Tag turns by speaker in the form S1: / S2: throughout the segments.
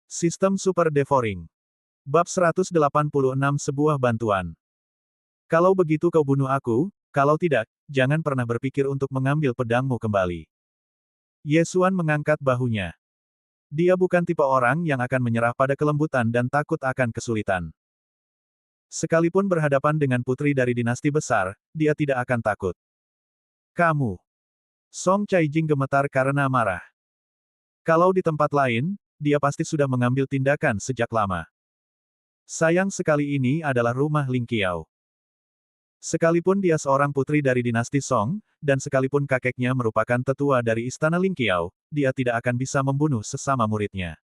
S1: Sistem Super Devouring. Bab 186 Sebuah Bantuan. Kalau begitu kau bunuh aku, kalau tidak, jangan pernah berpikir untuk mengambil pedangmu kembali. Ye Xuan mengangkat bahunya. Dia bukan tipe orang yang akan menyerah pada kelembutan dan takut akan kesulitan. Sekalipun berhadapan dengan putri dari dinasti besar, dia tidak akan takut. Kamu. Song Caijing gemetar karena marah. Kalau di tempat lain, dia pasti sudah mengambil tindakan sejak lama. Sayang sekali ini adalah rumah Ling Qiao. Sekalipun dia seorang putri dari dinasti Song, dan sekalipun kakeknya merupakan tetua dari istana Ling Qiao, dia tidak akan bisa membunuh sesama muridnya.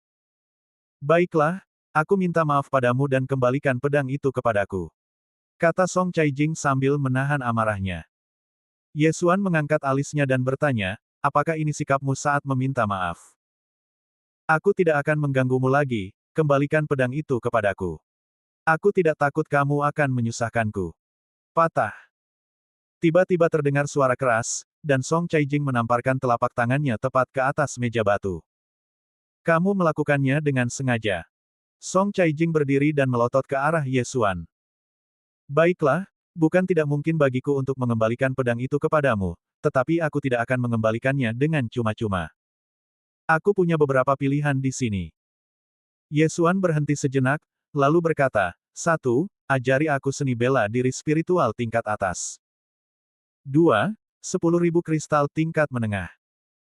S1: Baiklah, aku minta maaf padamu dan kembalikan pedang itu kepadaku. Kata Song Caijing sambil menahan amarahnya. Ye Xuan mengangkat alisnya dan bertanya, apakah ini sikapmu saat meminta maaf? Aku tidak akan mengganggumu lagi, kembalikan pedang itu kepadaku. Aku tidak takut kamu akan menyusahkanku. Patah. Tiba-tiba terdengar suara keras, dan Song Caijing menamparkan telapak tangannya tepat ke atas meja batu. Kamu melakukannya dengan sengaja. Song Caijing berdiri dan melotot ke arah Ye Xuan. Baiklah, bukan tidak mungkin bagiku untuk mengembalikan pedang itu kepadamu, tetapi aku tidak akan mengembalikannya dengan cuma-cuma. Aku punya beberapa pilihan di sini. Ye Xuan berhenti sejenak, lalu berkata, 1. Ajari aku seni bela diri spiritual tingkat atas. 2. 10.000 kristal tingkat menengah.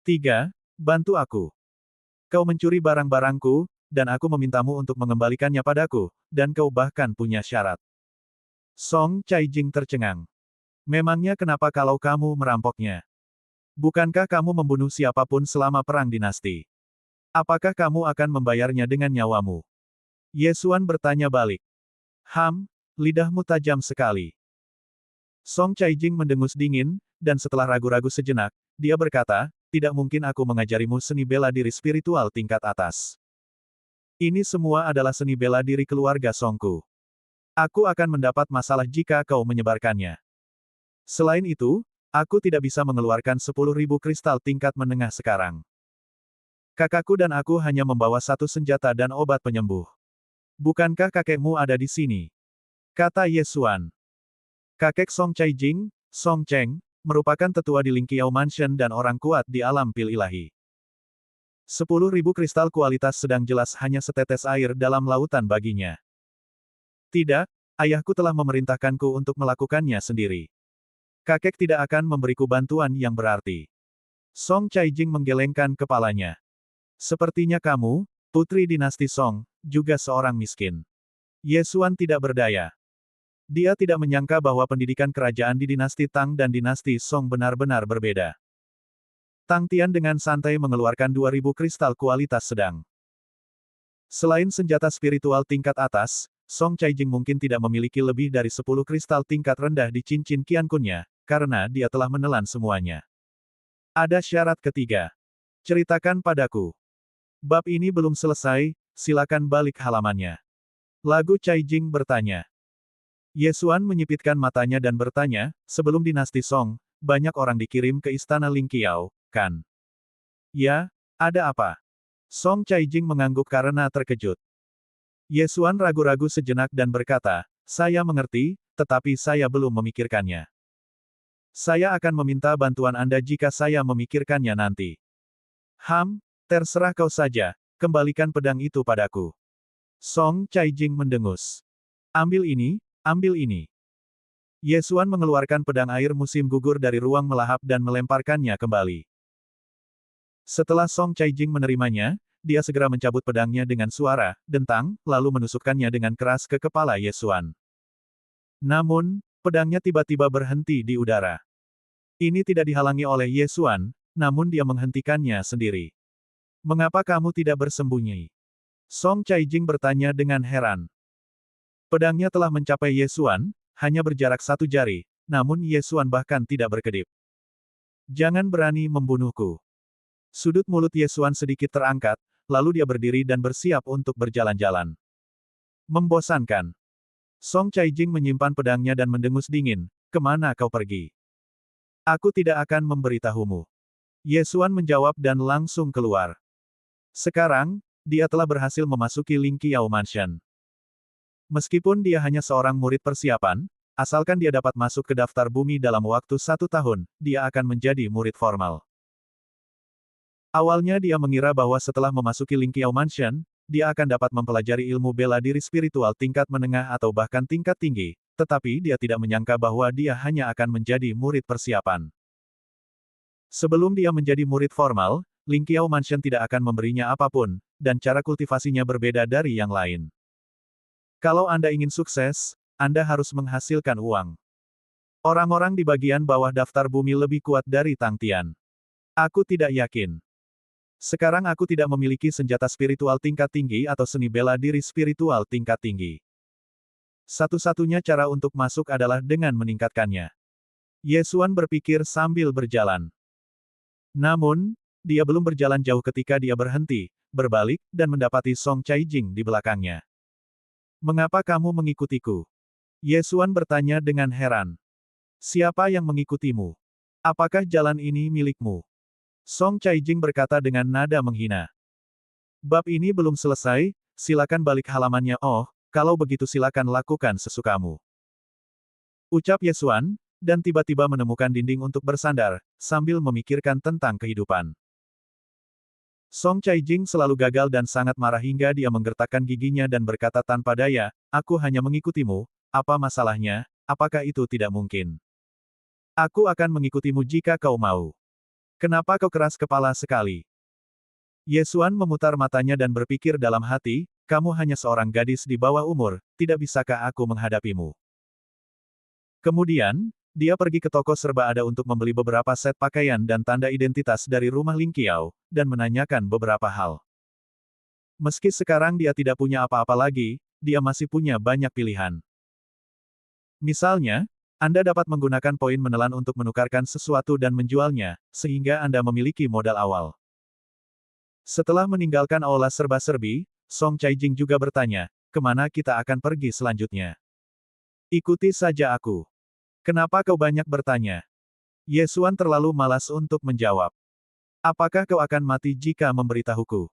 S1: 3. Bantu aku. Kau mencuri barang-barangku, dan aku memintamu untuk mengembalikannya padaku, dan kau bahkan punya syarat. Song Caijing tercengang. Memangnya kenapa kalau kamu merampoknya? Bukankah kamu membunuh siapapun selama perang dinasti? Apakah kamu akan membayarnya dengan nyawamu? Ye Xuan bertanya balik. Lidahmu tajam sekali. Song Caijing mendengus dingin, dan setelah ragu-ragu sejenak, dia berkata, tidak mungkin aku mengajarimu seni bela diri spiritual tingkat atas. Ini semua adalah seni bela diri keluarga Songku. Aku akan mendapat masalah jika kau menyebarkannya. Selain itu, aku tidak bisa mengeluarkan 10.000 kristal tingkat menengah sekarang. Kakakku dan aku hanya membawa satu senjata dan obat penyembuh. Bukankah kakekmu ada di sini? Kata Ye Xuan. Kakek Song Caijing, Song Cheng, merupakan tetua di Ling Qiao Mansion dan orang kuat di alam pil ilahi. 10.000 kristal kualitas sedang jelas hanya setetes air dalam lautan baginya. Tidak, ayahku telah memerintahkanku untuk melakukannya sendiri. Kakek tidak akan memberiku bantuan yang berarti. Song Caijing menggelengkan kepalanya. Sepertinya kamu, putri dinasti Song, juga seorang miskin. Ye Xuan tidak berdaya. Dia tidak menyangka bahwa pendidikan kerajaan di dinasti Tang dan dinasti Song benar-benar berbeda. Tang Tian dengan santai mengeluarkan 2.000 kristal kualitas sedang. Selain senjata spiritual tingkat atas, Song Caijing mungkin tidak memiliki lebih dari 10 kristal tingkat rendah di cincin Qiankunnya, karena dia telah menelan semuanya. Ada syarat ketiga. Ceritakan padaku. Bab ini belum selesai, silakan balik halamannya. Lagu Caijing bertanya. Ye Xuan menyipitkan matanya dan bertanya, sebelum dinasti Song, banyak orang dikirim ke istana Ling Qiao, kan? Ya, ada apa? Song Caijing mengangguk karena terkejut. Ye Xuan ragu-ragu sejenak dan berkata, saya mengerti, tetapi saya belum memikirkannya. Saya akan meminta bantuan Anda jika saya memikirkannya nanti. Terserah kau saja, kembalikan pedang itu padaku. Song Caijing mendengus. Ambil ini, ambil ini. Ye Xuan mengeluarkan pedang air musim gugur dari ruang melahap dan melemparkannya kembali. Setelah Song Caijing menerimanya, dia segera mencabut pedangnya dengan suara dentang, lalu menusukkannya dengan keras ke kepala Ye Xuan. Namun, pedangnya tiba-tiba berhenti di udara. Ini tidak dihalangi oleh Ye Xuan, namun dia menghentikannya sendiri. Mengapa kamu tidak bersembunyi? Song Caijing bertanya dengan heran. Pedangnya telah mencapai Ye Xuan, hanya berjarak 1 jari, namun Ye Xuan bahkan tidak berkedip. Jangan berani membunuhku. Sudut mulut Ye Xuan sedikit terangkat, lalu dia berdiri dan bersiap untuk berjalan-jalan. Membosankan. Song Caijing menyimpan pedangnya dan mendengus dingin, kemana kau pergi? Aku tidak akan memberitahumu. Ye Xuan menjawab dan langsung keluar. Sekarang, dia telah berhasil memasuki Lingqiao Mansion. Meskipun dia hanya seorang murid persiapan, asalkan dia dapat masuk ke daftar bumi dalam waktu 1 tahun, dia akan menjadi murid formal. Awalnya dia mengira bahwa setelah memasuki Lingqiao Mansion, dia akan dapat mempelajari ilmu bela diri spiritual tingkat menengah atau bahkan tingkat tinggi, tetapi dia tidak menyangka bahwa dia hanya akan menjadi murid persiapan. Sebelum dia menjadi murid formal, Lingqiao Mansion tidak akan memberinya apapun, dan cara kultivasinya berbeda dari yang lain. Kalau Anda ingin sukses, Anda harus menghasilkan uang. Orang-orang di bagian bawah daftar bumi lebih kuat dari Tang Tian. Aku tidak yakin. Sekarang aku tidak memiliki senjata spiritual tingkat tinggi atau seni bela diri spiritual tingkat tinggi. Satu-satunya cara untuk masuk adalah dengan meningkatkannya. Ye Xuan berpikir sambil berjalan. Namun, dia belum berjalan jauh ketika dia berhenti, berbalik, dan mendapati Song Caijing di belakangnya. Mengapa kamu mengikutiku? Ye Xuan bertanya dengan heran. Siapa yang mengikutimu? Apakah jalan ini milikmu? Song Caijing berkata dengan nada menghina. Bab ini belum selesai, silakan balik halamannya. Oh, kalau begitu silakan lakukan sesukamu. Ucap Ye Xuan, dan tiba-tiba menemukan dinding untuk bersandar, sambil memikirkan tentang kehidupan. Song Caijing selalu gagal dan sangat marah hingga dia menggertakkan giginya dan berkata tanpa daya, aku hanya mengikutimu, apa masalahnya, apakah itu tidak mungkin? Aku akan mengikutimu jika kau mau. Kenapa kau keras kepala sekali? Ye Xuan memutar matanya dan berpikir dalam hati, kamu hanya seorang gadis di bawah umur, tidak bisakah aku menghadapimu? Kemudian, dia pergi ke toko serba ada untuk membeli beberapa set pakaian dan tanda identitas dari rumah Lingqiao, dan menanyakan beberapa hal. Meski sekarang dia tidak punya apa-apa lagi, dia masih punya banyak pilihan. Misalnya, Anda dapat menggunakan poin menelan untuk menukarkan sesuatu dan menjualnya, sehingga Anda memiliki modal awal. Setelah meninggalkan aula serba-serbi, Song Caijing juga bertanya, kemana kita akan pergi selanjutnya? Ikuti saja aku. Kenapa kau banyak bertanya? Ye Xuan terlalu malas untuk menjawab. Apakah kau akan mati jika memberitahuku?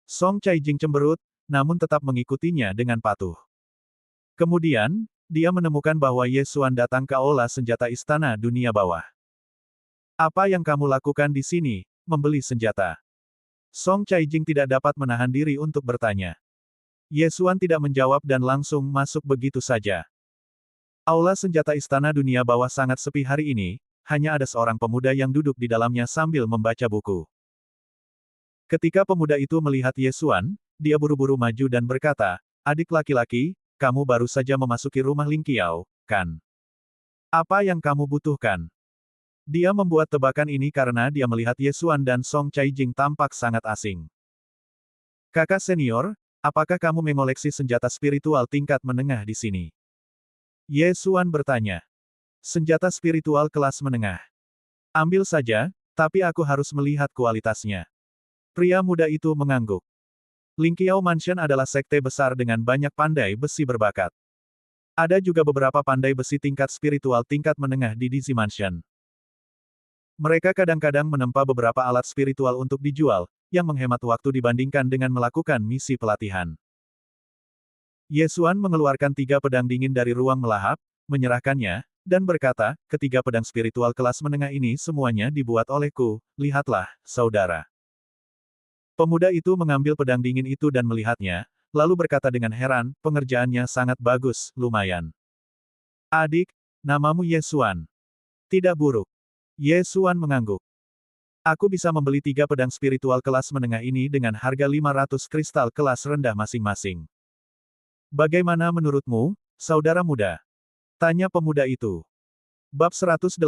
S1: Song Caijing cemberut, namun tetap mengikutinya dengan patuh. Kemudian, dia menemukan bahwa Ye Xuan datang ke aula senjata istana dunia bawah. Apa yang kamu lakukan di sini, membeli senjata? Song Caijing tidak dapat menahan diri untuk bertanya. Ye Xuan tidak menjawab dan langsung masuk begitu saja. Aula senjata istana dunia bawah sangat sepi hari ini, hanya ada seorang pemuda yang duduk di dalamnya sambil membaca buku. Ketika pemuda itu melihat Ye Xuan, dia buru-buru maju dan berkata, adik laki-laki, kamu baru saja memasuki rumah Lingqiao, kan? Apa yang kamu butuhkan? Dia membuat tebakan ini karena dia melihat Ye Xuan dan Song Caijing tampak sangat asing. Kakak senior, apakah kamu mengoleksi senjata spiritual tingkat menengah di sini? Ye Xuan bertanya. Senjata spiritual kelas menengah. Ambil saja, tapi aku harus melihat kualitasnya. Pria muda itu mengangguk. Lingqiao Mansion adalah sekte besar dengan banyak pandai besi berbakat. Ada juga beberapa pandai besi tingkat spiritual tingkat menengah di Dizzy Mansion. Mereka kadang-kadang menempa beberapa alat spiritual untuk dijual, yang menghemat waktu dibandingkan dengan melakukan misi pelatihan. Ye Xuan mengeluarkan 3 pedang dingin dari ruang melahap, menyerahkannya, dan berkata, ketiga pedang spiritual kelas menengah ini semuanya dibuat olehku, lihatlah, saudara. Pemuda itu mengambil pedang dingin itu dan melihatnya, lalu berkata dengan heran, pengerjaannya sangat bagus, lumayan. Adik, namamu Ye Xuan. Tidak buruk. Ye Xuan mengangguk. Aku bisa membeli 3 pedang spiritual kelas menengah ini dengan harga 500 kristal kelas rendah masing-masing. Bagaimana menurutmu, saudara muda? Tanya pemuda itu. Bab 187,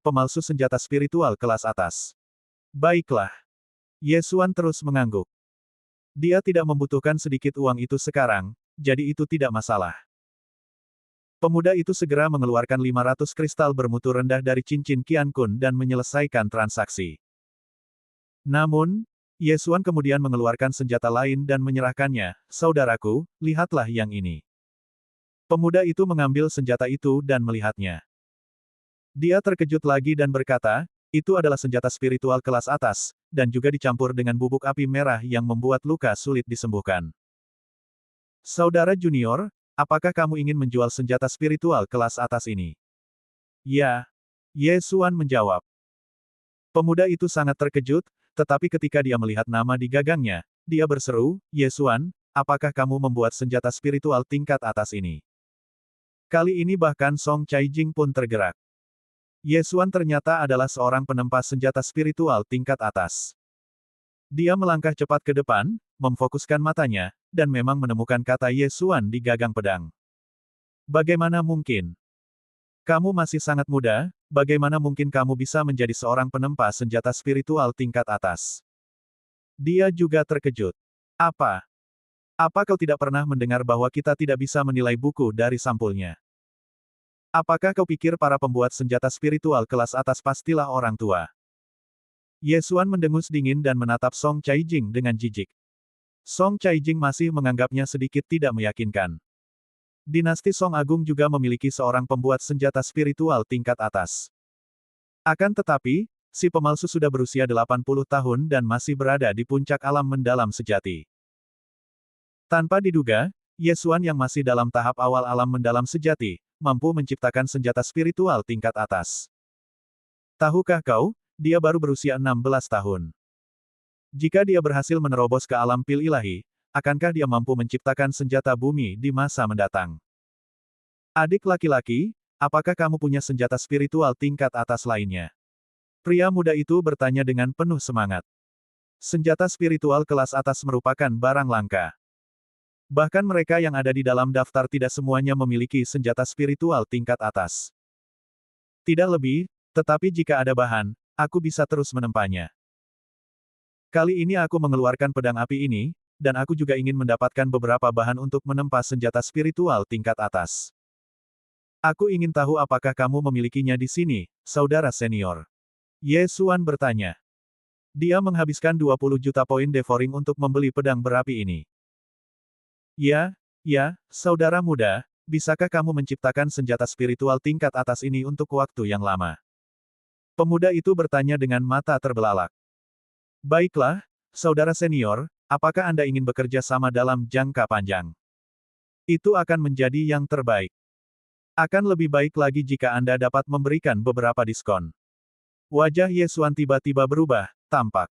S1: Pemalsu Senjata Spiritual Kelas Atas. Baiklah. Ye Xuan terus mengangguk. Dia tidak membutuhkan sedikit uang itu sekarang, jadi itu tidak masalah. Pemuda itu segera mengeluarkan 500 kristal bermutu rendah dari cincin Qian Kun dan menyelesaikan transaksi. Namun, Ye Xuan kemudian mengeluarkan senjata lain dan menyerahkannya, saudaraku, lihatlah yang ini. Pemuda itu mengambil senjata itu dan melihatnya. Dia terkejut lagi dan berkata, Itu adalah senjata spiritual kelas atas, dan juga dicampur dengan bubuk api merah yang membuat luka sulit disembuhkan. Saudara junior, apakah kamu ingin menjual senjata spiritual kelas atas ini? Ya. Ye Xuan menjawab. Pemuda itu sangat terkejut, tetapi ketika dia melihat nama di gagangnya, dia berseru, Ye Xuan, apakah kamu membuat senjata spiritual tingkat atas ini? Kali ini bahkan Song Caijing pun tergerak. Ye Xuan ternyata adalah seorang penempa senjata spiritual tingkat atas. Dia melangkah cepat ke depan, memfokuskan matanya, dan memang menemukan kata Ye Xuan di gagang pedang. Bagaimana mungkin? Kamu masih sangat muda, bagaimana mungkin kamu bisa menjadi seorang penempa senjata spiritual tingkat atas? Dia juga terkejut. Apa? Apa kau tidak pernah mendengar bahwa kita tidak bisa menilai buku dari sampulnya? Apakah kau pikir para pembuat senjata spiritual kelas atas pastilah orang tua? Ye Xuan mendengus dingin dan menatap Song Caijing dengan jijik. Song Caijing masih menganggapnya sedikit tidak meyakinkan. Dinasti Song Agung juga memiliki seorang pembuat senjata spiritual tingkat atas. Akan tetapi, si pemalsu sudah berusia 80 tahun dan masih berada di puncak alam mendalam sejati. Tanpa diduga, Ye Xuan yang masih dalam tahap awal alam mendalam sejati, mampu menciptakan senjata spiritual tingkat atas. Tahukah kau, dia baru berusia 16 tahun. Jika dia berhasil menerobos ke alam pil ilahi, akankah dia mampu menciptakan senjata bumi di masa mendatang? Adik laki-laki, apakah kamu punya senjata spiritual tingkat atas lainnya? Pria muda itu bertanya dengan penuh semangat. Senjata spiritual kelas atas merupakan barang langka. Bahkan mereka yang ada di dalam daftar tidak semuanya memiliki senjata spiritual tingkat atas. Tidak lebih, tetapi jika ada bahan, aku bisa terus menempanya. Kali ini aku mengeluarkan pedang api ini, dan aku juga ingin mendapatkan beberapa bahan untuk menempa senjata spiritual tingkat atas. Aku ingin tahu apakah kamu memilikinya di sini, saudara senior. Ye Xuan bertanya. Dia menghabiskan 20 juta poin devouring untuk membeli pedang berapi ini. Ya, saudara muda, bisakah kamu menciptakan senjata spiritual tingkat atas ini untuk waktu yang lama? Pemuda itu bertanya dengan mata terbelalak. Baiklah, saudara senior, apakah Anda ingin bekerja sama dalam jangka panjang? Itu akan menjadi yang terbaik. Akan lebih baik lagi jika Anda dapat memberikan beberapa diskon. Wajah Ye Xuan tiba-tiba berubah, tampak.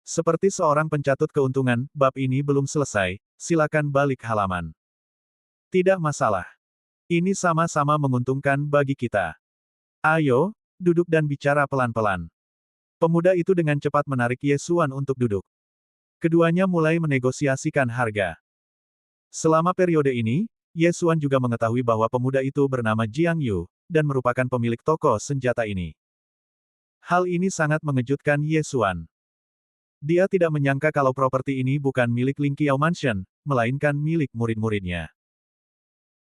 S1: Seperti seorang pencatut keuntungan, bab ini belum selesai, silakan balik halaman. Tidak masalah. Ini sama-sama menguntungkan bagi kita. Ayo, duduk dan bicara pelan-pelan. Pemuda itu dengan cepat menarik Ye Xuan untuk duduk. Keduanya mulai menegosiasikan harga. Selama periode ini, Ye Xuan juga mengetahui bahwa pemuda itu bernama Jiang Yu, dan merupakan pemilik toko senjata ini. Hal ini sangat mengejutkan Ye Xuan. Dia tidak menyangka kalau properti ini bukan milik Ling Qiao Mansion, melainkan milik murid-muridnya.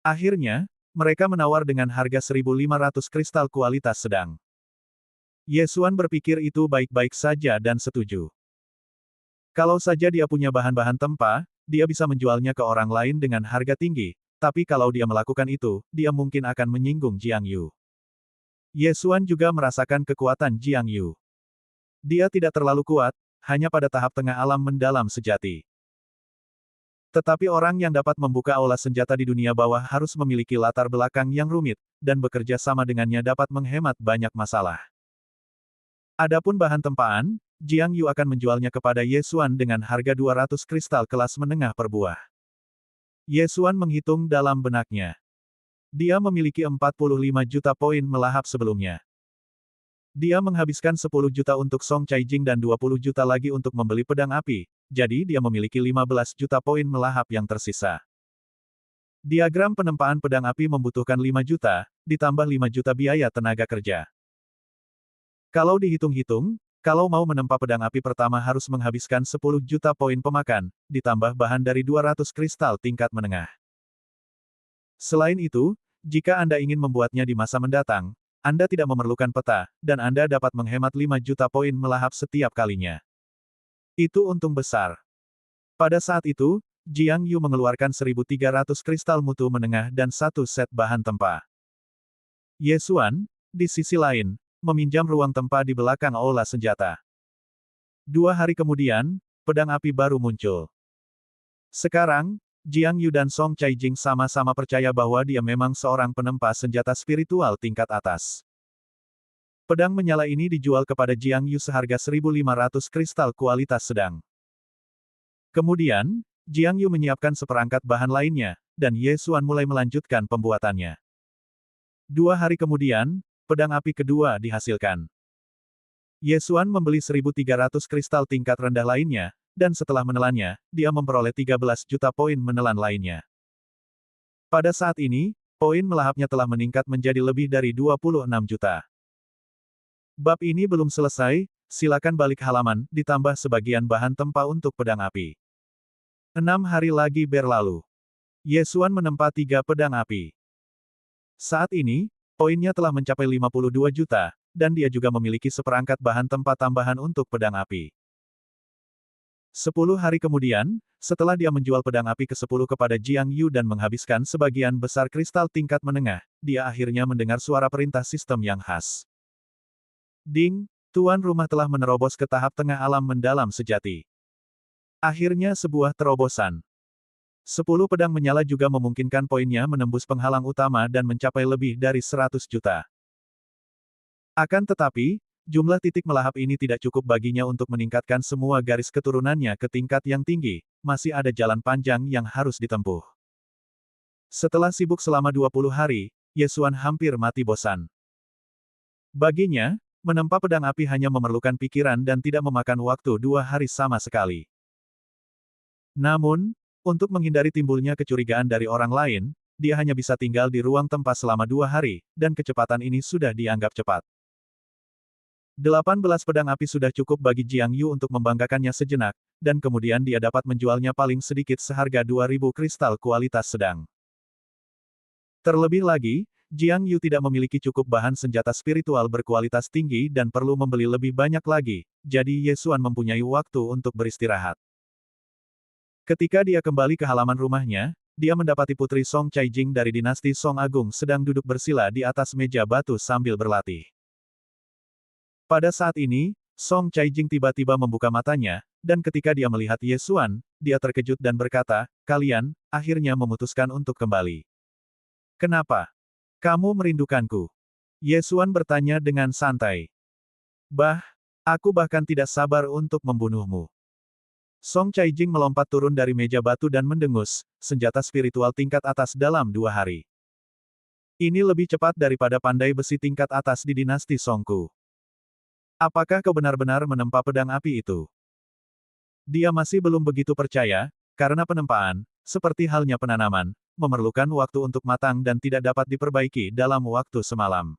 S1: Akhirnya, mereka menawar dengan harga 1.500 kristal kualitas sedang. Ye Xuan berpikir itu baik-baik saja dan setuju. Kalau saja dia punya bahan-bahan tempa, dia bisa menjualnya ke orang lain dengan harga tinggi, tapi kalau dia melakukan itu, dia mungkin akan menyinggung Jiang Yu. Ye Xuan juga merasakan kekuatan Jiang Yu. Dia tidak terlalu kuat, hanya pada tahap tengah alam mendalam sejati. Tetapi orang yang dapat membuka aula senjata di dunia bawah harus memiliki latar belakang yang rumit, dan bekerja sama dengannya dapat menghemat banyak masalah. Adapun bahan tempaan, Jiang Yu akan menjualnya kepada Ye Xuan dengan harga 200 kristal kelas menengah per buah. Ye Xuan menghitung dalam benaknya. Dia memiliki 45 juta poin melahap sebelumnya. Dia menghabiskan 10 juta untuk Song Caijing dan 20 juta lagi untuk membeli pedang api, jadi dia memiliki 15 juta poin melahap yang tersisa. Diagram penempaan pedang api membutuhkan 5 juta, ditambah 5 juta biaya tenaga kerja. Kalau dihitung-hitung, kalau mau menempa pedang api pertama harus menghabiskan 10 juta poin pemakan, ditambah bahan dari 200 kristal tingkat menengah. Selain itu, jika Anda ingin membuatnya di masa mendatang, Anda tidak memerlukan peta, dan Anda dapat menghemat 5 juta poin melahap setiap kalinya. Itu untung besar. Pada saat itu, Jiang Yu mengeluarkan 1.300 kristal mutu menengah dan satu set bahan tempa. Ye Xuan, di sisi lain, meminjam ruang tempat di belakang aula senjata. 2 hari kemudian, pedang api baru muncul. Sekarang, Jiang Yu dan Song Caijing sama-sama percaya bahwa dia memang seorang penempa senjata spiritual tingkat atas. Pedang menyala ini dijual kepada Jiang Yu seharga 1.500 kristal kualitas sedang. Kemudian, Jiang Yu menyiapkan seperangkat bahan lainnya, dan Ye Xuan mulai melanjutkan pembuatannya. 2 hari kemudian, pedang api kedua dihasilkan. Ye Xuan membeli 1.300 kristal tingkat rendah lainnya, dan setelah menelannya, dia memperoleh 13 juta poin menelan lainnya. Pada saat ini, poin melahapnya telah meningkat menjadi lebih dari 26 juta. Bab ini belum selesai, silakan balik halaman, ditambah sebagian bahan tempa untuk pedang api. 6 hari lagi berlalu. Ye Xuan menempa 3 pedang api. Saat ini, poinnya telah mencapai 52 juta, dan dia juga memiliki seperangkat bahan tempa tambahan untuk pedang api. 10 hari kemudian, setelah dia menjual pedang api ke-10 kepada Jiang Yu dan menghabiskan sebagian besar kristal tingkat menengah, dia akhirnya mendengar suara perintah sistem yang khas. Ding, tuan rumah telah menerobos ke tahap tengah alam mendalam sejati. Akhirnya sebuah terobosan. 10 pedang menyala juga memungkinkan poinnya menembus penghalang utama dan mencapai lebih dari 100 juta. Akan tetapi, jumlah titik melahap ini tidak cukup baginya untuk meningkatkan semua garis keturunannya ke tingkat yang tinggi, masih ada jalan panjang yang harus ditempuh. Setelah sibuk selama 20 hari, Ye Xuan hampir mati bosan. Baginya, menempa pedang api hanya memerlukan pikiran dan tidak memakan waktu 2 hari sama sekali. Namun, untuk menghindari timbulnya kecurigaan dari orang lain, dia hanya bisa tinggal di ruang tempat selama 2 hari, dan kecepatan ini sudah dianggap cepat. 18 pedang api sudah cukup bagi Jiang Yu untuk membanggakannya sejenak, dan kemudian dia dapat menjualnya paling sedikit seharga 2.000 kristal kualitas sedang. Terlebih lagi, Jiang Yu tidak memiliki cukup bahan senjata spiritual berkualitas tinggi dan perlu membeli lebih banyak lagi, jadi Ye Xuan mempunyai waktu untuk beristirahat. Ketika dia kembali ke halaman rumahnya, dia mendapati putri Song Caijing dari dinasti Song Agung sedang duduk bersila di atas meja batu sambil berlatih. Pada saat ini, Song Caijing tiba-tiba membuka matanya, dan ketika dia melihat Ye Xuan, dia terkejut dan berkata, "Kalian, akhirnya memutuskan untuk kembali. Kenapa? Kamu merindukanku?" Ye Xuan bertanya dengan santai. Aku bahkan tidak sabar untuk membunuhmu." Song Caijing melompat turun dari meja batu dan mendengus, senjata spiritual tingkat atas dalam 2 hari. Ini lebih cepat daripada pandai besi tingkat atas di dinasti Songku. Apakah kau benar-benar menempa pedang api itu? Dia masih belum begitu percaya, karena penempaan, seperti halnya penanaman, memerlukan waktu untuk matang dan tidak dapat diperbaiki dalam waktu semalam.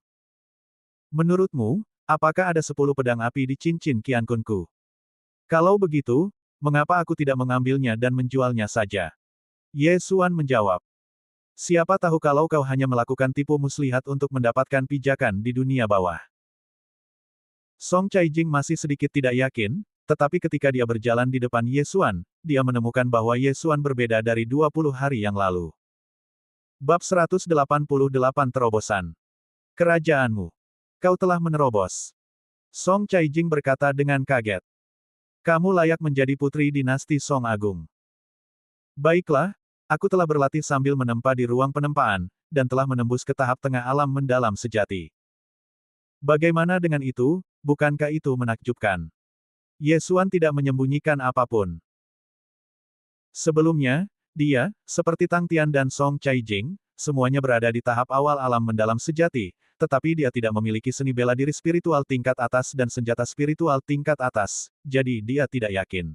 S1: Menurutmu, apakah ada 10 pedang api di cincin Qiankunku? Kalau begitu, mengapa aku tidak mengambilnya dan menjualnya saja? Ye Xuan menjawab. Siapa tahu kalau kau hanya melakukan tipu muslihat untuk mendapatkan pijakan di dunia bawah. Song Caijing masih sedikit tidak yakin, tetapi ketika dia berjalan di depan Ye Xuan, dia menemukan bahwa Ye Xuan berbeda dari 20 hari yang lalu. Bab 188 Terobosan. Kerajaanmu. Kau telah menerobos. Song Caijing berkata dengan kaget. Kamu layak menjadi putri dinasti Song Agung. Baiklah, aku telah berlatih sambil menempa di ruang penempaan, dan telah menembus ke tahap tengah alam mendalam sejati. Bagaimana dengan itu, bukankah itu menakjubkan? Ye Xuan tidak menyembunyikan apapun. Sebelumnya, dia, seperti Tang Tian dan Song Caijing, semuanya berada di tahap awal alam mendalam sejati, tetapi dia tidak memiliki seni bela diri spiritual tingkat atas dan senjata spiritual tingkat atas, jadi dia tidak yakin.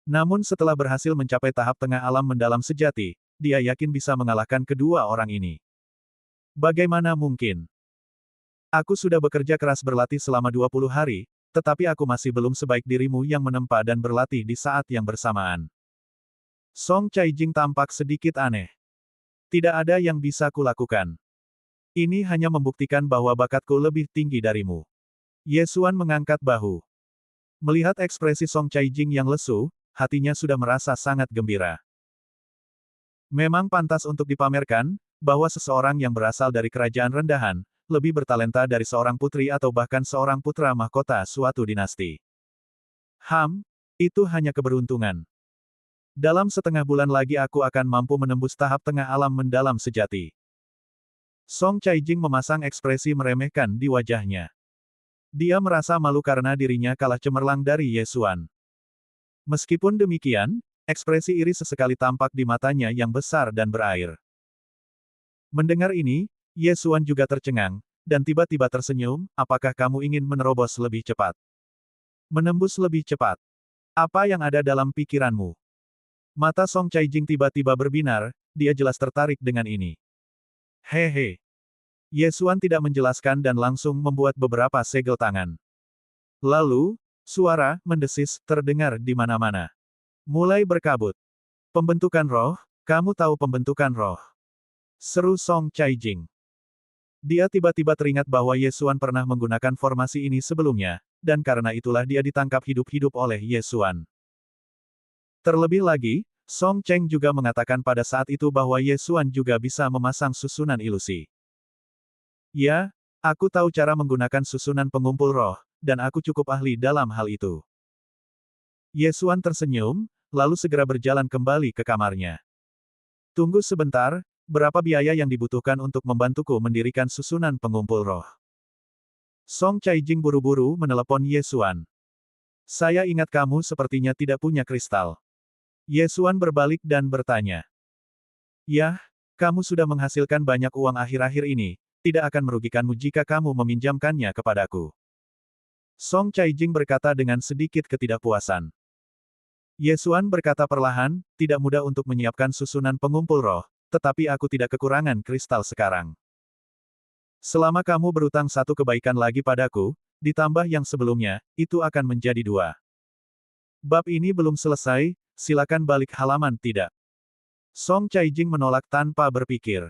S1: Namun setelah berhasil mencapai tahap tengah alam mendalam sejati, dia yakin bisa mengalahkan kedua orang ini. Bagaimana mungkin? Aku sudah bekerja keras berlatih selama 20 hari, tetapi aku masih belum sebaik dirimu yang menempa dan berlatih di saat yang bersamaan. Song Caijing tampak sedikit aneh. Tidak ada yang bisa kulakukan. Ini hanya membuktikan bahwa bakatku lebih tinggi darimu. Ye Xuan mengangkat bahu. Melihat ekspresi Song Caijing yang lesu, hatinya sudah merasa sangat gembira. Memang pantas untuk dipamerkan, bahwa seseorang yang berasal dari kerajaan rendahan, lebih bertalenta dari seorang putri atau bahkan seorang putra mahkota suatu dinasti. Itu hanya keberuntungan. Dalam setengah bulan lagi aku akan mampu menembus tahap tengah alam mendalam sejati. Song Caijing memasang ekspresi meremehkan di wajahnya. Dia merasa malu karena dirinya kalah cemerlang dari Ye Xuan. Meskipun demikian, ekspresi iri sesekali tampak di matanya yang besar dan berair. Mendengar ini, Ye Xuan juga tercengang, dan tiba-tiba tersenyum, apakah kamu ingin menerobos lebih cepat? Menembus lebih cepat. Apa yang ada dalam pikiranmu? Mata Song Caijing tiba-tiba berbinar, dia jelas tertarik dengan ini. Hehe. Ye Xuan tidak menjelaskan dan langsung membuat beberapa segel tangan. Lalu, suara mendesis terdengar di mana-mana. Mulai berkabut. Pembentukan roh, kamu tahu pembentukan roh. Seru Song Caijing. Dia tiba-tiba teringat bahwa Ye Xuan pernah menggunakan formasi ini sebelumnya, dan karena itulah dia ditangkap hidup-hidup oleh Ye Xuan. Terlebih lagi, Song Cheng juga mengatakan pada saat itu bahwa Ye Xuan juga bisa memasang susunan ilusi. Ya, aku tahu cara menggunakan susunan pengumpul roh, dan aku cukup ahli dalam hal itu. Ye Xuan tersenyum, lalu segera berjalan kembali ke kamarnya. Tunggu sebentar, berapa biaya yang dibutuhkan untuk membantuku mendirikan susunan pengumpul roh? Song Caijing buru-buru menelepon Ye Xuan. Saya ingat kamu sepertinya tidak punya kristal. Ye Xuan berbalik dan bertanya. Yah, kamu sudah menghasilkan banyak uang akhir-akhir ini, tidak akan merugikanmu jika kamu meminjamkannya kepadaku. Song Caijing berkata dengan sedikit ketidakpuasan. Ye Xuan berkata perlahan, tidak mudah untuk menyiapkan susunan pengumpul roh, tetapi aku tidak kekurangan kristal sekarang. Selama kamu berutang satu kebaikan lagi padaku, ditambah yang sebelumnya, itu akan menjadi dua. Bab ini belum selesai, silakan balik halaman tidak. Song Caijing menolak tanpa berpikir.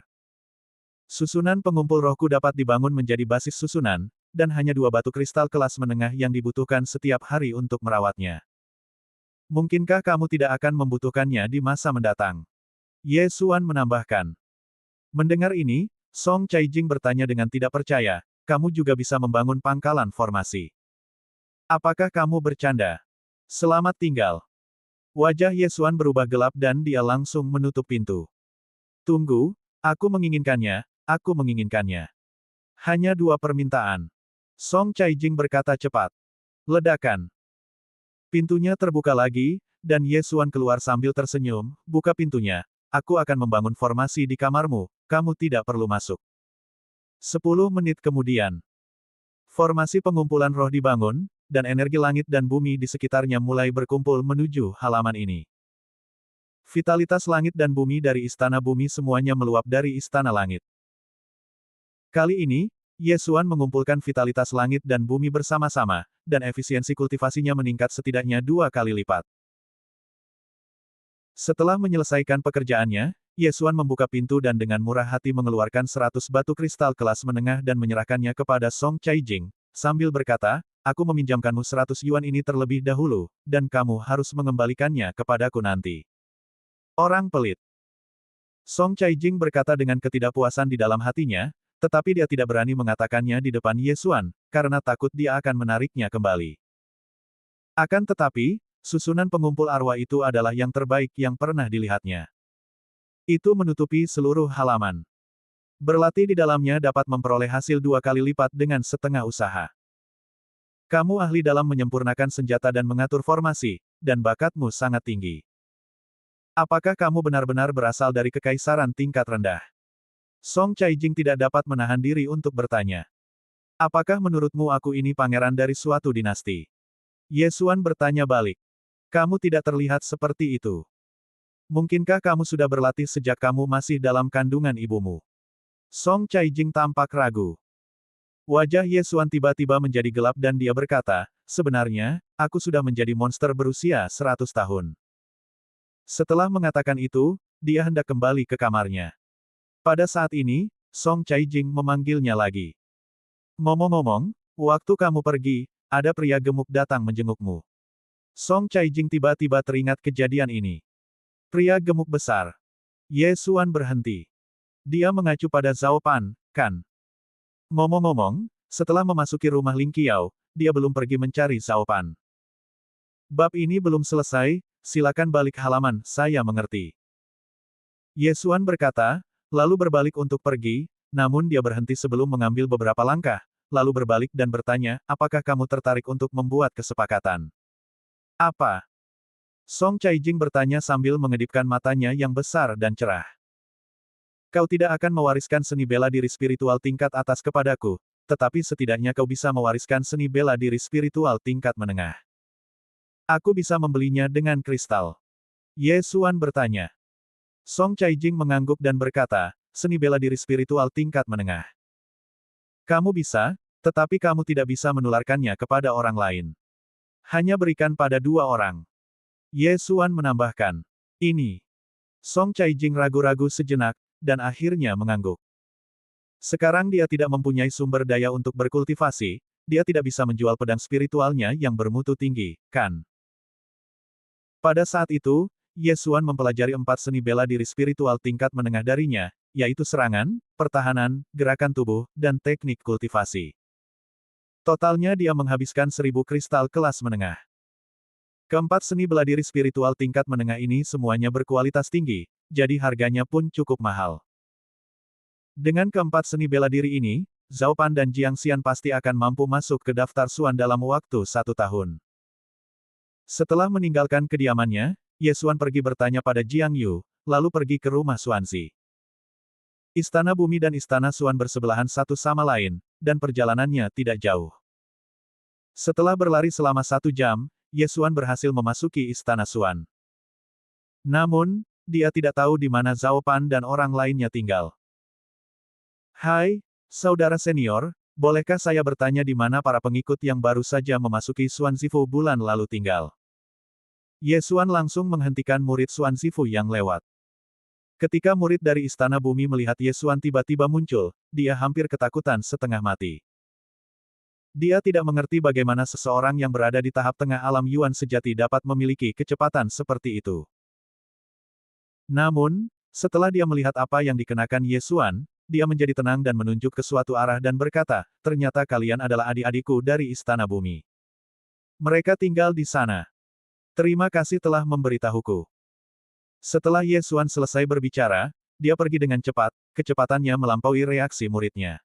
S1: Susunan pengumpul rohku dapat dibangun menjadi basis susunan, dan hanya dua batu kristal kelas menengah yang dibutuhkan setiap hari untuk merawatnya. Mungkinkah kamu tidak akan membutuhkannya di masa mendatang? Ye Xuan menambahkan. Mendengar ini, Song Caijing bertanya dengan tidak percaya, kamu juga bisa membangun pangkalan formasi. Apakah kamu bercanda? Selamat tinggal. Wajah Ye Xuan berubah gelap dan dia langsung menutup pintu. Tunggu, aku menginginkannya, aku menginginkannya. Hanya dua permintaan. Song Caijing berkata cepat. Ledakan. Pintunya terbuka lagi, dan Ye Xuan keluar sambil tersenyum, buka pintunya, aku akan membangun formasi di kamarmu, kamu tidak perlu masuk. 10 menit kemudian. Formasi pengumpulan roh dibangun, dan energi langit dan bumi di sekitarnya mulai berkumpul menuju halaman ini. Vitalitas langit dan bumi dari Istana Bumi semuanya meluap dari Istana Langit. Kali ini, Ye Xuan mengumpulkan vitalitas langit dan bumi bersama-sama, dan efisiensi kultivasinya meningkat setidaknya 2 kali lipat. Setelah menyelesaikan pekerjaannya, Ye Xuan membuka pintu dan dengan murah hati mengeluarkan 100 batu kristal kelas menengah dan menyerahkannya kepada Song Caijing, sambil berkata, aku meminjamkanmu 100 yuan ini terlebih dahulu, dan kamu harus mengembalikannya kepadaku nanti. Orang pelit. Song Caijing berkata dengan ketidakpuasan di dalam hatinya, tetapi dia tidak berani mengatakannya di depan Ye Xuan, karena takut dia akan menariknya kembali. Akan tetapi, susunan pengumpul arwah itu adalah yang terbaik yang pernah dilihatnya. Itu menutupi seluruh halaman. Berlatih di dalamnya dapat memperoleh hasil 2 kali lipat dengan setengah usaha. Kamu ahli dalam menyempurnakan senjata dan mengatur formasi, dan bakatmu sangat tinggi. Apakah kamu benar-benar berasal dari kekaisaran tingkat rendah? Song Caijing tidak dapat menahan diri untuk bertanya. Apakah menurutmu aku ini pangeran dari suatu dinasti? Ye Xuan bertanya balik. Kamu tidak terlihat seperti itu. Mungkinkah kamu sudah berlatih sejak kamu masih dalam kandungan ibumu? Song Caijing tampak ragu. Wajah Ye Xuan tiba-tiba menjadi gelap dan dia berkata, sebenarnya, aku sudah menjadi monster berusia 100 tahun. Setelah mengatakan itu, dia hendak kembali ke kamarnya. Pada saat ini, Song Caijing memanggilnya lagi. Ngomong-ngomong, waktu kamu pergi, ada pria gemuk datang menjengukmu. Song Caijing tiba-tiba teringat kejadian ini. Pria gemuk besar. Ye Xuan berhenti. Dia mengacu pada Zhao Pan, kan? Ngomong-ngomong, setelah memasuki rumah Ling Qiao, dia belum pergi mencari Zhao Pan. Bab ini belum selesai, silakan balik halaman, saya mengerti. Ye Xuan berkata, lalu berbalik untuk pergi, namun dia berhenti sebelum mengambil beberapa langkah, lalu berbalik dan bertanya, apakah kamu tertarik untuk membuat kesepakatan? Apa? Song Caijing bertanya sambil mengedipkan matanya yang besar dan cerah. Kau tidak akan mewariskan seni bela diri spiritual tingkat atas kepadaku, tetapi setidaknya kau bisa mewariskan seni bela diri spiritual tingkat menengah. Aku bisa membelinya dengan kristal. Ye Xuan bertanya. Song Caijing mengangguk dan berkata, seni bela diri spiritual tingkat menengah. Kamu bisa, tetapi kamu tidak bisa menularkannya kepada orang lain. Hanya berikan pada 2 orang. Ye Xuan menambahkan. Ini. Song Caijing ragu-ragu sejenak, dan akhirnya mengangguk. Sekarang dia tidak mempunyai sumber daya untuk berkultivasi, dia tidak bisa menjual pedang spiritualnya yang bermutu tinggi, kan? Pada saat itu, Ye Xuan mempelajari 4 seni bela diri spiritual tingkat menengah darinya, yaitu serangan, pertahanan, gerakan tubuh, dan teknik kultivasi. Totalnya dia menghabiskan 1000 kristal kelas menengah. Keempat seni bela diri spiritual tingkat menengah ini semuanya berkualitas tinggi, jadi harganya pun cukup mahal. Dengan keempat seni bela diri ini, Zhao Pan dan Jiang Xian pasti akan mampu masuk ke daftar Suan dalam waktu 1 tahun. Setelah meninggalkan kediamannya, Ye Xuan pergi bertanya pada Jiang Yu, lalu pergi ke rumah Xuanzi. Istana Bumi dan Istana Suan bersebelahan satu sama lain, dan perjalanannya tidak jauh. Setelah berlari selama 1 jam, Ye Xuan berhasil memasuki Istana Suan. Namun, dia tidak tahu di mana Zhao Pan dan orang lainnya tinggal. Hai, saudara senior, bolehkah saya bertanya di mana para pengikut yang baru saja memasuki Suan Zifu bulan lalu tinggal? Ye Xuan langsung menghentikan murid Suan Zifu yang lewat. Ketika murid dari Istana Bumi melihat Ye Xuan tiba-tiba muncul, dia hampir ketakutan setengah mati. Dia tidak mengerti bagaimana seseorang yang berada di tahap tengah alam Yuan sejati dapat memiliki kecepatan seperti itu. Namun, setelah dia melihat apa yang dikenakan Ye Xuan, dia menjadi tenang dan menunjuk ke suatu arah dan berkata, ternyata kalian adalah adik-adikku dari Istana Bumi. Mereka tinggal di sana. Terima kasih telah memberitahuku. Setelah Ye Xuan selesai berbicara, dia pergi dengan cepat, kecepatannya melampaui reaksi muridnya.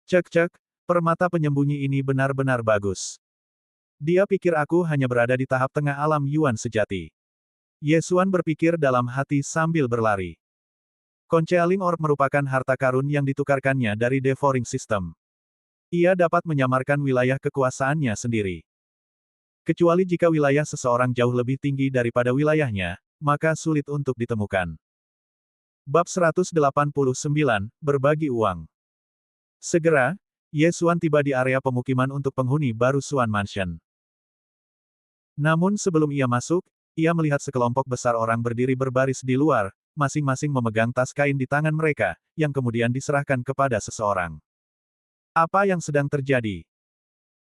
S1: Cek-cek, permata penyembunyi ini benar-benar bagus. Dia pikir aku hanya berada di tahap tengah alam Yuan sejati. Ye Xuan berpikir dalam hati sambil berlari. Concealing Orb merupakan harta karun yang ditukarkannya dari Devouring System. Ia dapat menyamarkan wilayah kekuasaannya sendiri. Kecuali jika wilayah seseorang jauh lebih tinggi daripada wilayahnya, maka sulit untuk ditemukan. Bab 189, Berbagi Uang. Segera, Ye Xuan tiba di area pemukiman untuk penghuni baru Suan Mansion. Namun sebelum ia masuk, ia melihat sekelompok besar orang berdiri berbaris di luar, masing-masing memegang tas kain di tangan mereka, yang kemudian diserahkan kepada seseorang. Apa yang sedang terjadi?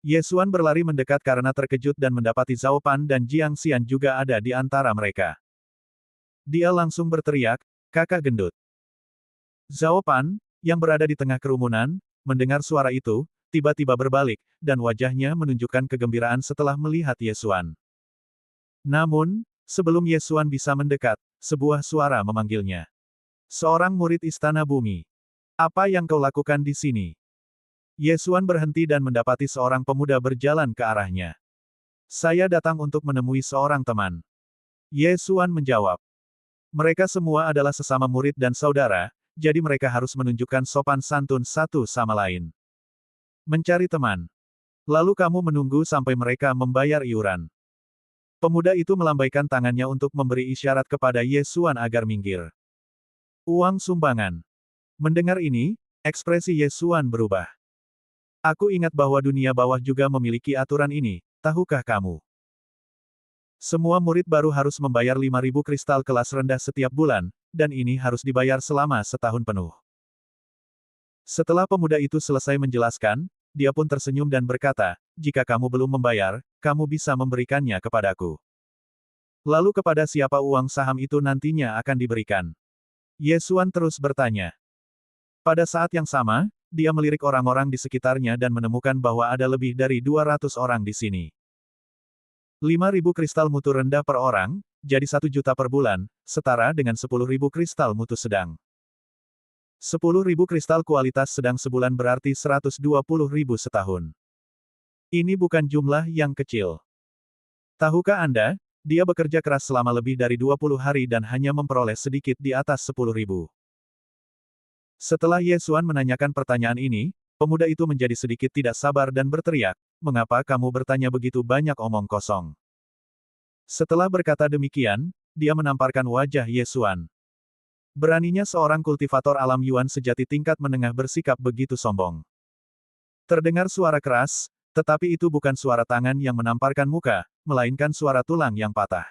S1: Ye Xuan berlari mendekat karena terkejut dan mendapati Zhao Pan dan Jiang Xian juga ada di antara mereka. Dia langsung berteriak, kakak gendut. Zhao Pan, yang berada di tengah kerumunan, mendengar suara itu, tiba-tiba berbalik, dan wajahnya menunjukkan kegembiraan setelah melihat Ye Xuan. Namun, sebelum Ye Xuan bisa mendekat, sebuah suara memanggilnya. Seorang murid Istana Bumi. Apa yang kau lakukan di sini? Ye Xuan berhenti dan mendapati seorang pemuda berjalan ke arahnya. Saya datang untuk menemui seorang teman. Ye Xuan menjawab. Mereka semua adalah sesama murid dan saudara, jadi mereka harus menunjukkan sopan santun satu sama lain. Mencari teman. Lalu kamu menunggu sampai mereka membayar iuran. Pemuda itu melambaikan tangannya untuk memberi isyarat kepada Ye Xuan agar minggir. Uang sumbangan. Mendengar ini, ekspresi Ye Xuan berubah. Aku ingat bahwa dunia bawah juga memiliki aturan ini, tahukah kamu? Semua murid baru harus membayar 5.000 kristal kelas rendah setiap bulan, dan ini harus dibayar selama setahun penuh. Setelah pemuda itu selesai menjelaskan, dia pun tersenyum dan berkata, jika kamu belum membayar, kamu bisa memberikannya kepadaku. Lalu kepada siapa uang saham itu nantinya akan diberikan? Ye Xuan terus bertanya. Pada saat yang sama, dia melirik orang-orang di sekitarnya dan menemukan bahwa ada lebih dari 200 orang di sini. 5.000 kristal mutu rendah per orang, jadi 1 juta per bulan, setara dengan 10.000 kristal mutu sedang. 10.000 kristal kualitas sedang sebulan berarti 120.000 setahun. Ini bukan jumlah yang kecil. Tahukah Anda, dia bekerja keras selama lebih dari 20 hari dan hanya memperoleh sedikit di atas 10.000. Setelah Ye Xuan menanyakan pertanyaan ini, pemuda itu menjadi sedikit tidak sabar dan berteriak, "Mengapa kamu bertanya begitu banyak omong kosong?" Setelah berkata demikian, dia menamparkan wajah Ye Xuan. Beraninya seorang kultivator alam Yuan sejati tingkat menengah bersikap begitu sombong. Terdengar suara keras, tetapi itu bukan suara tangan yang menamparkan muka, melainkan suara tulang yang patah.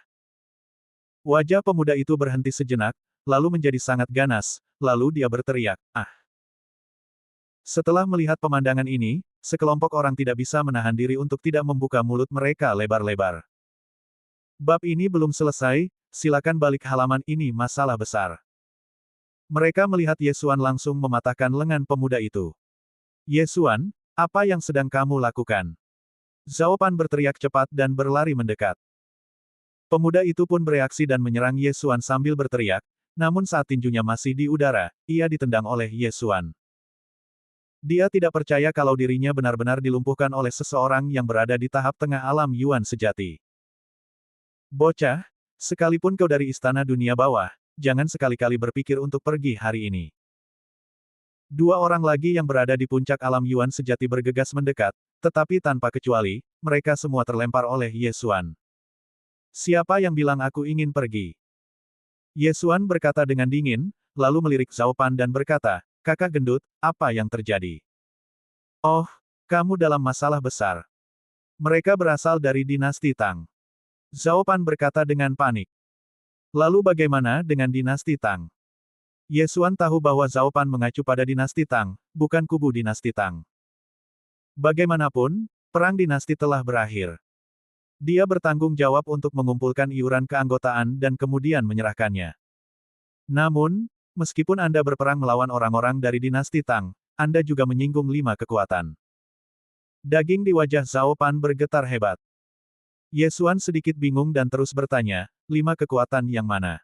S1: Wajah pemuda itu berhenti sejenak, lalu menjadi sangat ganas, lalu dia berteriak, "Ah!" Setelah melihat pemandangan ini, sekelompok orang tidak bisa menahan diri untuk tidak membuka mulut mereka lebar-lebar. Bab ini belum selesai, silakan balik halaman, ini masalah besar. Mereka melihat Ye Xuan langsung mematahkan lengan pemuda itu. "Ye Xuan, apa yang sedang kamu lakukan?" Zhao Pan berteriak cepat dan berlari mendekat. Pemuda itu pun bereaksi dan menyerang Ye Xuan sambil berteriak, namun saat tinjunya masih di udara, ia ditendang oleh Ye Xuan. Dia tidak percaya kalau dirinya benar-benar dilumpuhkan oleh seseorang yang berada di tahap tengah alam Yuan sejati. "Bocah, sekalipun kau dari istana dunia bawah, jangan sekali-kali berpikir untuk pergi hari ini." Dua orang lagi yang berada di puncak alam Yuan sejati bergegas mendekat, tetapi tanpa kecuali, mereka semua terlempar oleh Ye Xuan. "Siapa yang bilang aku ingin pergi?" Ye Xuan berkata dengan dingin, lalu melirik Zhao Pan dan berkata, "Kakak gendut, apa yang terjadi?" "Oh, kamu dalam masalah besar. Mereka berasal dari dinasti Tang." Zhao Pan berkata dengan panik. "Lalu bagaimana dengan dinasti Tang?" Ye Xuan tahu bahwa Zhao Pan mengacu pada dinasti Tang, bukan kubu dinasti Tang. Bagaimanapun, perang dinasti telah berakhir. Dia bertanggung jawab untuk mengumpulkan iuran keanggotaan dan kemudian menyerahkannya. Namun, meskipun Anda berperang melawan orang-orang dari dinasti Tang, Anda juga menyinggung 5 kekuatan. Daging di wajah Zhao Pan bergetar hebat. Ye Xuan sedikit bingung dan terus bertanya, 5 kekuatan yang mana?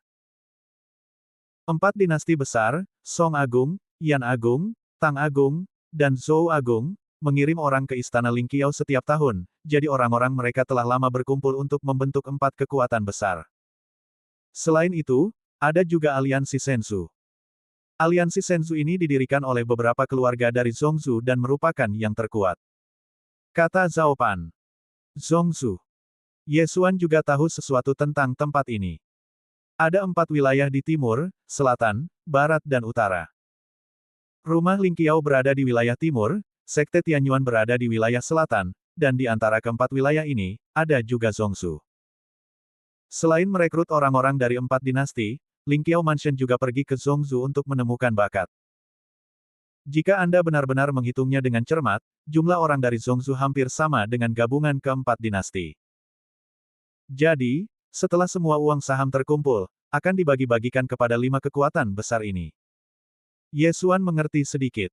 S1: 4 dinasti besar, Song Agung, Yan Agung, Tang Agung, dan Zhou Agung, mengirim orang ke Istana Lingqiao setiap tahun, jadi orang-orang mereka telah lama berkumpul untuk membentuk 4 kekuatan besar. Selain itu, ada juga aliansi Senzu. Aliansi Senzu ini didirikan oleh beberapa keluarga dari Zhongzhou dan merupakan yang terkuat. Kata Zhao Pan. Zhongzhou. Ye Xuan juga tahu sesuatu tentang tempat ini. Ada 4 wilayah di timur, selatan, barat dan utara. Rumah Lingqiao berada di wilayah timur, Sekte Tianyuan berada di wilayah selatan, dan di antara keempat wilayah ini, ada juga Zhongzhou. Selain merekrut orang-orang dari 4 dinasti, Lingqiao Mansion juga pergi ke Zhongzhou untuk menemukan bakat. Jika Anda benar-benar menghitungnya dengan cermat, jumlah orang dari Zhongzhou hampir sama dengan gabungan keempat dinasti. Jadi, setelah semua uang saham terkumpul, akan dibagi-bagikan kepada 5 kekuatan besar ini. Ye Xuan mengerti sedikit.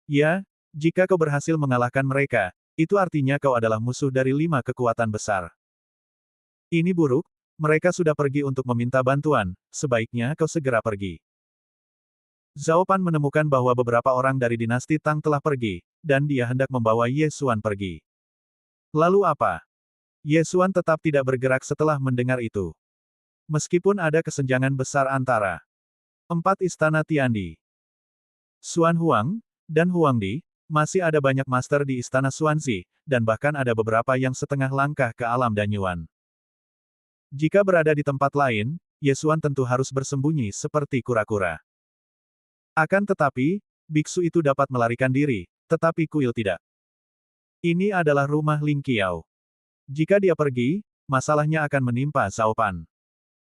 S1: Ya, jika kau berhasil mengalahkan mereka, itu artinya kau adalah musuh dari 5 kekuatan besar. Ini buruk, mereka sudah pergi untuk meminta bantuan, sebaiknya kau segera pergi. Zhao Pan menemukan bahwa beberapa orang dari dinasti Tang telah pergi, dan dia hendak membawa Ye Xuan pergi. Lalu apa? Ye Xuan tetap tidak bergerak setelah mendengar itu. Meskipun ada kesenjangan besar antara 4 istana Tiandi, Xuan Huang, dan Huangdi, masih ada banyak master di istana Xuanzi, dan bahkan ada beberapa yang setengah langkah ke alam Danyuan. Jika berada di tempat lain, Ye Xuan tentu harus bersembunyi seperti kura-kura. Akan tetapi, biksu itu dapat melarikan diri, tetapi kuil tidak. Ini adalah rumah Lingqiao. Jika dia pergi, masalahnya akan menimpa Zhao Pan.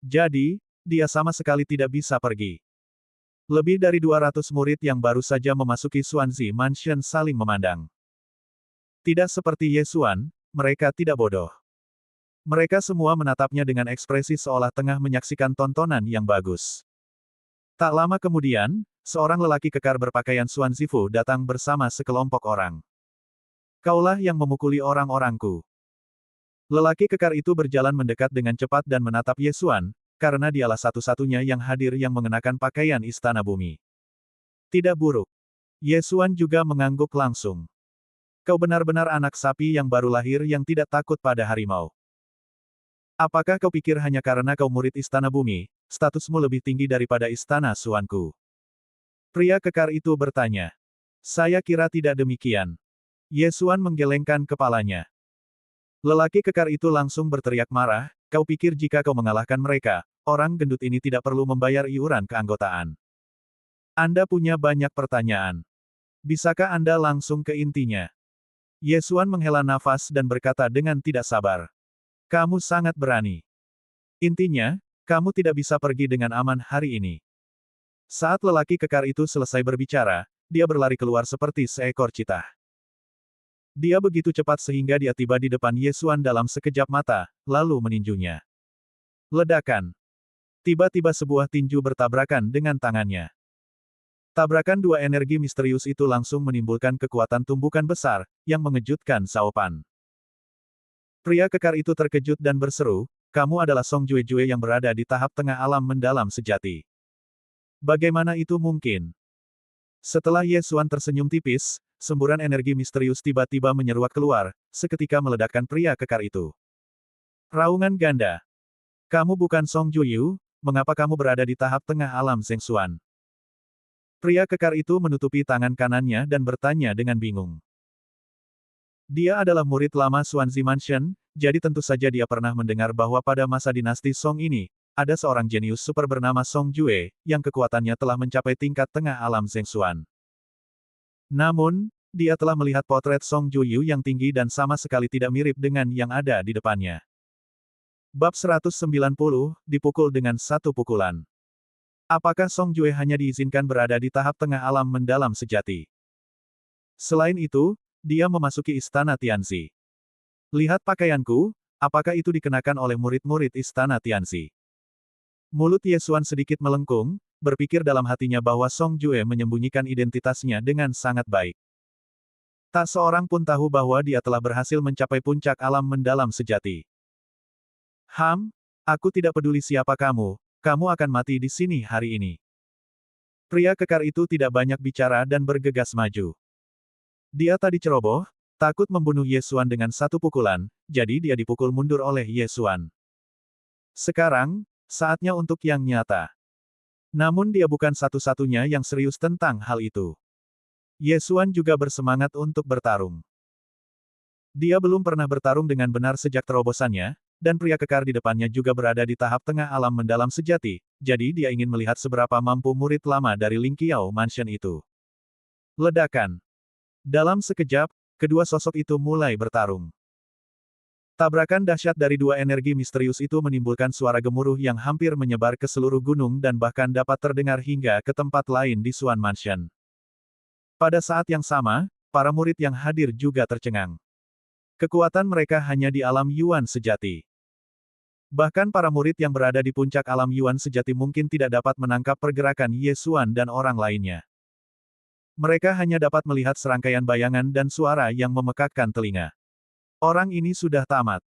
S1: Jadi, dia sama sekali tidak bisa pergi. Lebih dari 200 murid yang baru saja memasuki Xuanzi Mansion saling memandang. Tidak seperti Ye Xuan, mereka tidak bodoh. Mereka semua menatapnya dengan ekspresi seolah tengah menyaksikan tontonan yang bagus. Tak lama kemudian, seorang lelaki kekar berpakaian Xuan Zifu datang bersama sekelompok orang. Kaulah yang memukuli orang-orangku. Lelaki kekar itu berjalan mendekat dengan cepat dan menatap Ye Xuan, karena dialah satu-satunya yang hadir yang mengenakan pakaian istana bumi. Tidak buruk. Ye Xuan juga mengangguk langsung. Kau benar-benar anak sapi yang baru lahir yang tidak takut pada harimau. Apakah kau pikir hanya karena kau murid istana bumi, statusmu lebih tinggi daripada istana Xuanku? Pria kekar itu bertanya. Saya kira tidak demikian. Ye Xuan menggelengkan kepalanya. Lelaki kekar itu langsung berteriak marah, kau pikir jika kau mengalahkan mereka, orang gendut ini tidak perlu membayar iuran keanggotaan. Anda punya banyak pertanyaan. Bisakah Anda langsung ke intinya? Ye Xuan menghela nafas dan berkata dengan tidak sabar. Kamu sangat berani. Intinya, kamu tidak bisa pergi dengan aman hari ini. Saat lelaki kekar itu selesai berbicara, dia berlari keluar seperti seekor citah. Dia begitu cepat sehingga dia tiba di depan Ye Xuan dalam sekejap mata, lalu meninjunya. Ledakan. Tiba-tiba sebuah tinju bertabrakan dengan tangannya. Tabrakan dua energi misterius itu langsung menimbulkan kekuatan tumbukan besar, yang mengejutkan Cao Pan. Pria kekar itu terkejut dan berseru, kamu adalah Song Jue-Jue yang berada di tahap tengah alam mendalam sejati. Bagaimana itu mungkin? Setelah Ye Xuan tersenyum tipis, semburan energi misterius tiba-tiba menyeruak keluar, seketika meledakkan pria kekar itu. Raungan ganda. Kamu bukan Song Juyu, mengapa kamu berada di tahap tengah alam Zheng Xuan? Pria kekar itu menutupi tangan kanannya dan bertanya dengan bingung. Dia adalah murid lama Xuanzi Mansion, jadi tentu saja dia pernah mendengar bahwa pada masa dinasti Song ini, ada seorang jenius super bernama Song Jue, yang kekuatannya telah mencapai tingkat tengah alam Zheng Xuan. Namun, dia telah melihat potret Song Juyu yang tinggi dan sama sekali tidak mirip dengan yang ada di depannya. Bab 190, dipukul dengan satu pukulan. Apakah Song Jue hanya diizinkan berada di tahap tengah alam mendalam sejati? Selain itu, dia memasuki istana Tianzi. Lihat pakaianku, apakah itu dikenakan oleh murid-murid istana Tianzi? Mulut Ye Xuan sedikit melengkung, berpikir dalam hatinya bahwa Song Jue menyembunyikan identitasnya dengan sangat baik. Tak seorang pun tahu bahwa dia telah berhasil mencapai puncak alam mendalam sejati. Aku tidak peduli siapa kamu akan mati di sini hari ini. Pria kekar itu tidak banyak bicara dan bergegas maju. Dia tadi ceroboh, takut membunuh Ye Xuan dengan satu pukulan, jadi dia dipukul mundur oleh Ye Xuan. Sekarang, saatnya untuk yang nyata. Namun dia bukan satu-satunya yang serius tentang hal itu. Ye Xuan juga bersemangat untuk bertarung. Dia belum pernah bertarung dengan benar sejak terobosannya, dan pria kekar di depannya juga berada di tahap tengah alam mendalam sejati, jadi dia ingin melihat seberapa mampu murid lama dari Ling Qiao Mansion itu. Ledakan. Dalam sekejap, kedua sosok itu mulai bertarung. Tabrakan dahsyat dari dua energi misterius itu menimbulkan suara gemuruh yang hampir menyebar ke seluruh gunung dan bahkan dapat terdengar hingga ke tempat lain di Xuan Mansion. Pada saat yang sama, para murid yang hadir juga tercengang. Kekuatan mereka hanya di alam Yuan sejati. Bahkan para murid yang berada di puncak alam Yuan sejati mungkin tidak dapat menangkap pergerakan Ye Xuan dan orang lainnya. Mereka hanya dapat melihat serangkaian bayangan dan suara yang memekakkan telinga. Orang ini sudah tamat.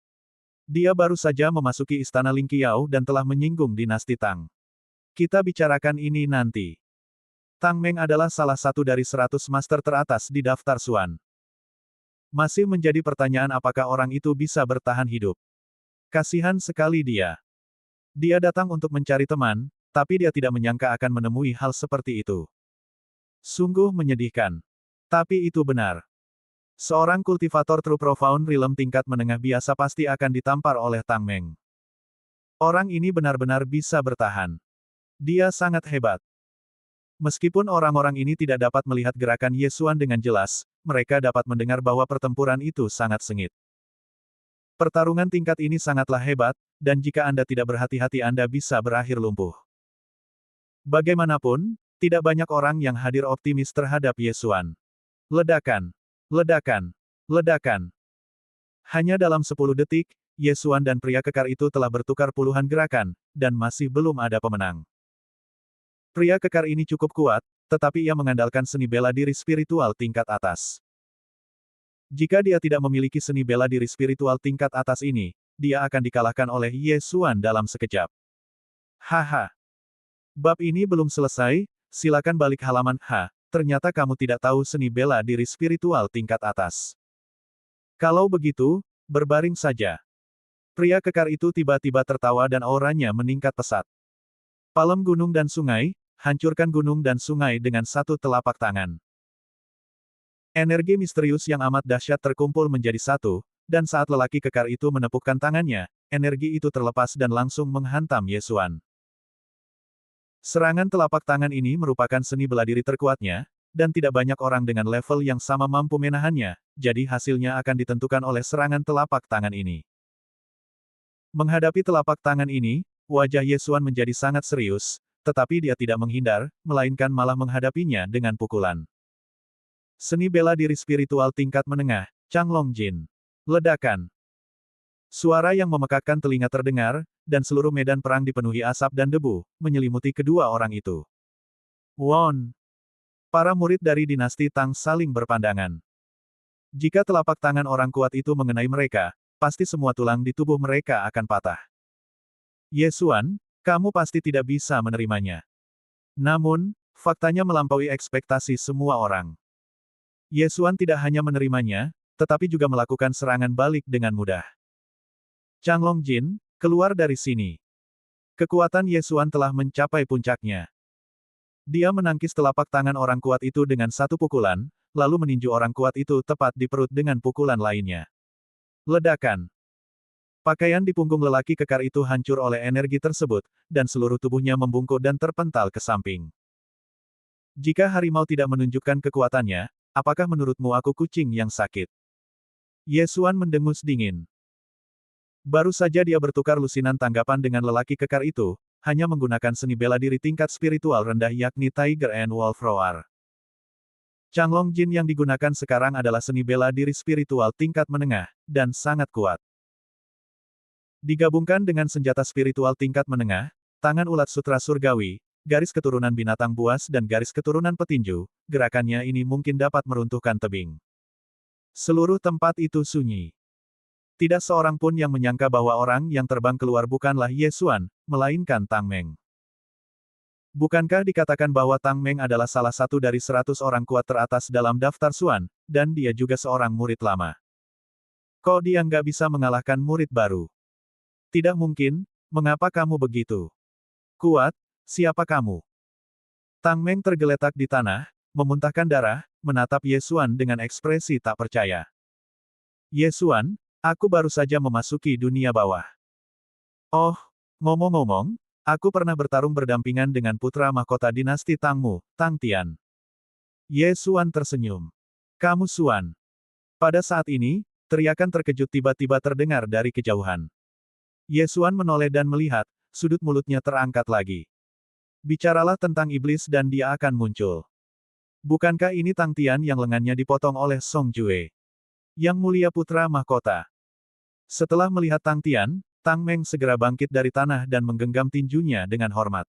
S1: Dia baru saja memasuki istana Ling Qiao dan telah menyinggung dinasti Tang. Kita bicarakan ini nanti. Tang Meng adalah salah satu dari 100 master teratas di daftar Xuan. Masih menjadi pertanyaan apakah orang itu bisa bertahan hidup. Kasihan sekali dia. Dia datang untuk mencari teman, tapi dia tidak menyangka akan menemui hal seperti itu. Sungguh menyedihkan. Tapi itu benar. Seorang kultivator True Profound Realm tingkat menengah biasa pasti akan ditampar oleh Tang Meng. Orang ini benar-benar bisa bertahan. Dia sangat hebat. Meskipun orang-orang ini tidak dapat melihat gerakan Ye Xuan dengan jelas, mereka dapat mendengar bahwa pertempuran itu sangat sengit. Pertarungan tingkat ini sangatlah hebat, dan jika Anda tidak berhati-hati Anda bisa berakhir lumpuh. Bagaimanapun, tidak banyak orang yang hadir optimis terhadap Ye Xuan. Ledakan. Ledakan. Ledakan. Hanya dalam 10 detik, Ye Xuan dan pria kekar itu telah bertukar puluhan gerakan, dan masih belum ada pemenang. Pria kekar ini cukup kuat, tetapi ia mengandalkan seni bela diri spiritual tingkat atas. Jika dia tidak memiliki seni bela diri spiritual tingkat atas ini, dia akan dikalahkan oleh Ye Xuan dalam sekejap. Haha. Bab ini belum selesai, silakan balik halaman. Ternyata kamu tidak tahu seni bela diri spiritual tingkat atas. Kalau begitu, berbaring saja. Pria kekar itu tiba-tiba tertawa dan auranya meningkat pesat. Palem gunung dan sungai, hancurkan gunung dan sungai dengan satu telapak tangan. Energi misterius yang amat dahsyat terkumpul menjadi satu, dan saat lelaki kekar itu menepukkan tangannya, energi itu terlepas dan langsung menghantam Ye Xuan. Serangan telapak tangan ini merupakan seni bela diri terkuatnya, dan tidak banyak orang dengan level yang sama mampu menahannya, jadi hasilnya akan ditentukan oleh serangan telapak tangan ini. Menghadapi telapak tangan ini, wajah Ye Xuan menjadi sangat serius, tetapi dia tidak menghindar, melainkan malah menghadapinya dengan pukulan. Seni bela diri spiritual tingkat menengah, Changlong Jin. Ledakan. Suara yang memekakkan telinga terdengar, dan seluruh medan perang dipenuhi asap dan debu, menyelimuti kedua orang itu. Won. Para murid dari dinasti Tang saling berpandangan. Jika telapak tangan orang kuat itu mengenai mereka, pasti semua tulang di tubuh mereka akan patah. Ye Xuan, kamu pasti tidak bisa menerimanya. Namun, faktanya melampaui ekspektasi semua orang. Ye Xuan tidak hanya menerimanya, tetapi juga melakukan serangan balik dengan mudah. Changlong Jin, keluar dari sini. Kekuatan Ye Xuan telah mencapai puncaknya. Dia menangkis telapak tangan orang kuat itu dengan satu pukulan, lalu meninju orang kuat itu tepat di perut dengan pukulan lainnya. Ledakan. Pakaian di punggung lelaki kekar itu hancur oleh energi tersebut, dan seluruh tubuhnya membungkuk dan terpental ke samping. Jika harimau tidak menunjukkan kekuatannya, apakah menurutmu aku kucing yang sakit? Ye Xuan mendengus dingin. Baru saja dia bertukar lusinan tanggapan dengan lelaki kekar itu, hanya menggunakan seni bela diri tingkat spiritual rendah yakni Tiger and Wolf Roar. Changlong Jin yang digunakan sekarang adalah seni bela diri spiritual tingkat menengah, dan sangat kuat. Digabungkan dengan senjata spiritual tingkat menengah, tangan ulat sutra surgawi, garis keturunan binatang buas dan garis keturunan petinju, gerakannya ini mungkin dapat meruntuhkan tebing. Seluruh tempat itu sunyi. Tidak seorang pun yang menyangka bahwa orang yang terbang keluar bukanlah Ye Xuan, melainkan Tang Meng. Bukankah dikatakan bahwa Tang Meng adalah salah satu dari 100 orang kuat teratas dalam daftar Xuan, dan dia juga seorang murid lama. Kok dia nggak bisa mengalahkan murid baru? Tidak mungkin, mengapa kamu begitu kuat? Siapa kamu? Tang Meng tergeletak di tanah, memuntahkan darah, menatap Ye Xuan dengan ekspresi tak percaya. Ye Xuan, aku baru saja memasuki dunia bawah. Oh, ngomong-ngomong, aku pernah bertarung berdampingan dengan putra mahkota dinasti Tangmu, Tang Tian. Ye Xuan tersenyum. Kamu Xuan. Pada saat ini, teriakan terkejut tiba-tiba terdengar dari kejauhan. Ye Xuan menoleh dan melihat, sudut mulutnya terangkat lagi. Bicaralah tentang iblis dan dia akan muncul. Bukankah ini Tang Tian yang lengannya dipotong oleh Song Jue? Yang mulia putra mahkota. Setelah melihat Tang Tian, Tang Meng segera bangkit dari tanah dan menggenggam tinjunya dengan hormat.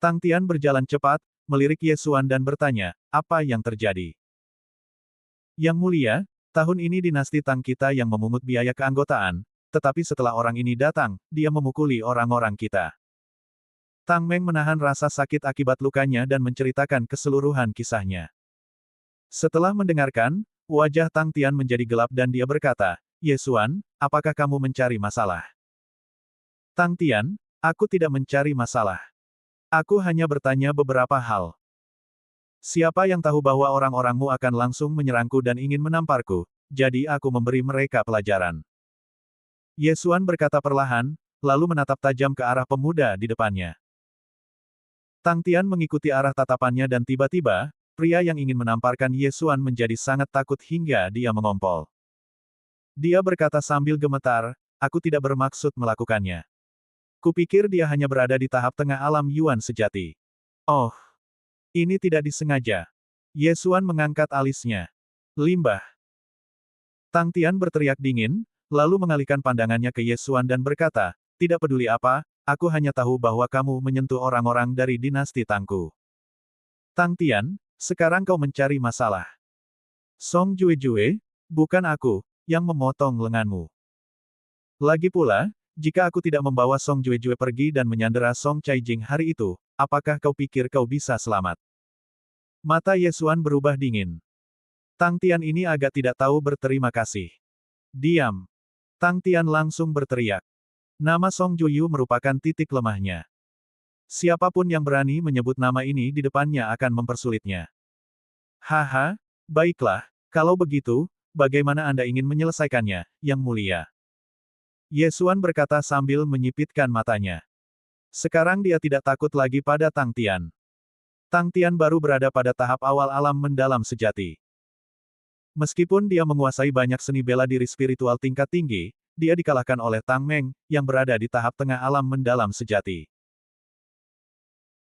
S1: Tang Tian berjalan cepat, melirik Ye Xuan dan bertanya, apa yang terjadi? Yang mulia, tahun ini dinasti Tang kita yang memungut biaya keanggotaan, tetapi setelah orang ini datang, dia memukuli orang-orang kita. Tang Meng menahan rasa sakit akibat lukanya dan menceritakan keseluruhan kisahnya. Setelah mendengarkan, wajah Tang Tian menjadi gelap dan dia berkata, Ye Xuan, apakah kamu mencari masalah? Tang Tian, aku tidak mencari masalah. Aku hanya bertanya beberapa hal. Siapa yang tahu bahwa orang-orangmu akan langsung menyerangku dan ingin menamparku, jadi aku memberi mereka pelajaran. Ye Xuan berkata perlahan, lalu menatap tajam ke arah pemuda di depannya. Tang Tian mengikuti arah tatapannya dan tiba-tiba, pria yang ingin menamparkan Ye Xuan menjadi sangat takut hingga dia mengompol. Dia berkata sambil gemetar, aku tidak bermaksud melakukannya. Kupikir dia hanya berada di tahap tengah alam Yuan sejati. Oh, ini tidak disengaja. Ye Xuan mengangkat alisnya. Limbah. Tang Tian berteriak dingin, lalu mengalihkan pandangannya ke Ye Xuan dan berkata, tidak peduli apa, aku hanya tahu bahwa kamu menyentuh orang-orang dari dinasti Tangku. Tang Tian, sekarang kau mencari masalah. Song Jue-Jue, bukan aku, yang memotong lenganmu. Lagi pula, jika aku tidak membawa Song Jue-Jue pergi dan menyandera Song Caijing hari itu, apakah kau pikir kau bisa selamat? Mata Ye Xuan berubah dingin. Tang Tian ini agak tidak tahu berterima kasih. Diam. Tang Tian langsung berteriak. Nama Song Juyu merupakan titik lemahnya. Siapapun yang berani menyebut nama ini di depannya akan mempersulitnya. Haha, baiklah, kalau begitu, bagaimana Anda ingin menyelesaikannya, Yang Mulia? Ye Xuan berkata sambil menyipitkan matanya. Sekarang dia tidak takut lagi pada Tang Tian. Tang Tian baru berada pada tahap awal alam mendalam sejati. Meskipun dia menguasai banyak seni bela diri spiritual tingkat tinggi, dia dikalahkan oleh Tang Meng, yang berada di tahap tengah alam mendalam sejati.